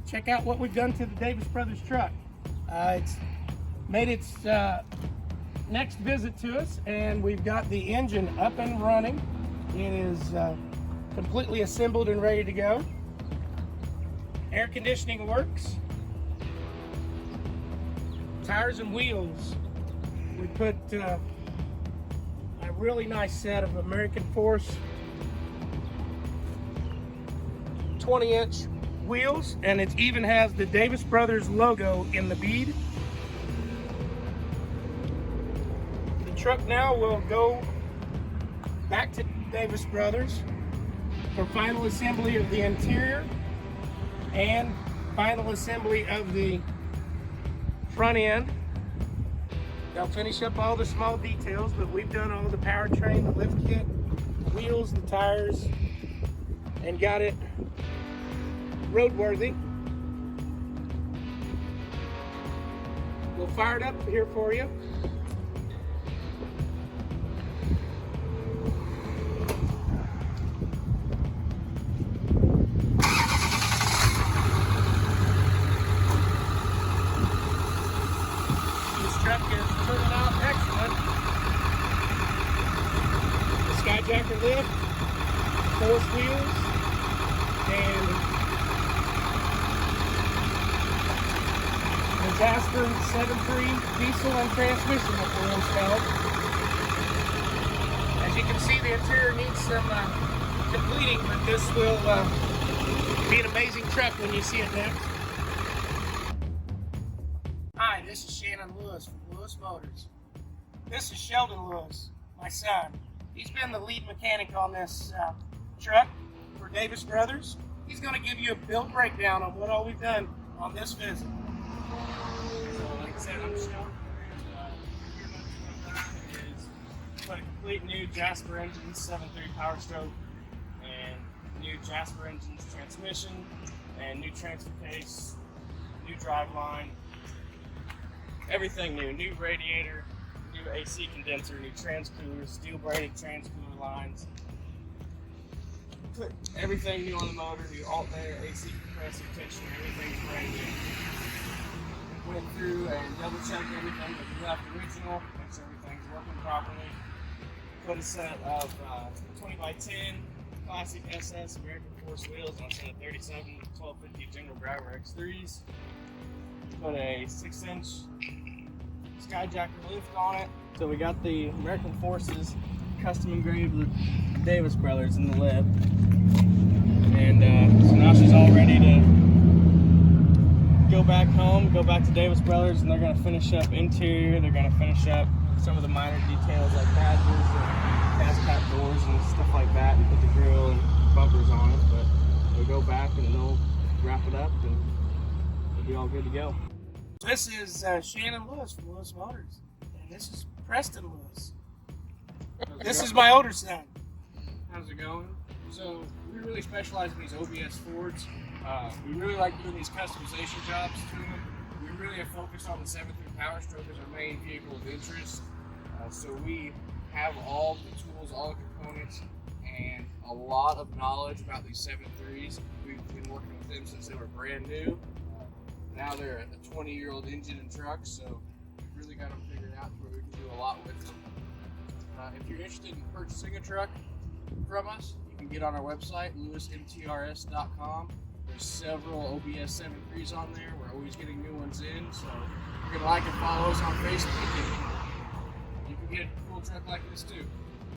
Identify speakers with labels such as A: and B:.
A: check out what we've done to the Davis Brothers truck. It's made its next visit to us, and we've got the engine up and running. It is completely assembled and ready to go. Air conditioning works. Tires and wheels. We put a really nice set of American Force 20-inch wheels, and it even has the Davis Brothers logo in the bead. The truck now will go back to Davis Brothers for final assembly of the interior and final assembly of the front end. They'll finish up all the small details, but we've done all the powertrain, the lift kit, the wheels, the tires, and got it roadworthy. We'll fire it up here for you. Truck is turning out excellent. The Skyjacker lift, force wheels, and the Jasper 7.3 diesel and transmission that were installed. As you can see, the interior needs some completing, but this will be an amazing truck when you see it next. Hi, this is Shannon Lewis from Lewis Motors. This is Sheldon Lewis, my son. He's been the lead mechanic on this truck for Davis Brothers. He's going to give you a build breakdown on what all we've done on this visit.
B: So, like I said, I'm Sheldon. Is put a complete new Jasper engine, 7.3 Power Stroke, and new Jasper engine's transmission, and new transfer case, new drive line. Everything new. New radiator, new AC condenser, new transcoolers, steel braided transcooler lines. Put everything new on the motor, new alternator, AC compressor, tension, everything's brand new. Went through and double checked everything that we left original, make sure everything's working properly. Put a set of 20x10 classic SS American Force wheels on a set of 37 1250 General Driver X3s. Put a 6-inch Skyjacker lift on it. So we got the American Forces custom engraved with Davis Brothers in the lift. And so now she's all ready to go back home, go back to Davis Brothers, and they're going to finish up interior. They're going to finish up some of the minor details like badges and gas cap doors and stuff like that, and put the grill and bumpers on it. But we'll go back and they'll wrap it up and we'll be all good to go.
A: This is Shannon Lewis from Lewis Motors, and this is Preston Lewis. This is my older son.
B: How's it going? So we really specialize in these OBS Fords. We really like doing these customization jobs to them. We really have focused on the 7.3 Power Stroke as our main vehicle of interest. So we have all the tools, all the components, and a lot of knowledge about these 7.3s. We've been working with them since they were brand new. Now they're a 20-year-old engine and truck, so we've really got them figured out where we can do a lot with them. If you're interested in purchasing a truck from us, you can get on our website, lewismtrs.com. There's several OBS 7.3s on there. We're always getting new ones in, so you're going to like and follow us on Facebook, and you can get a cool truck like this too.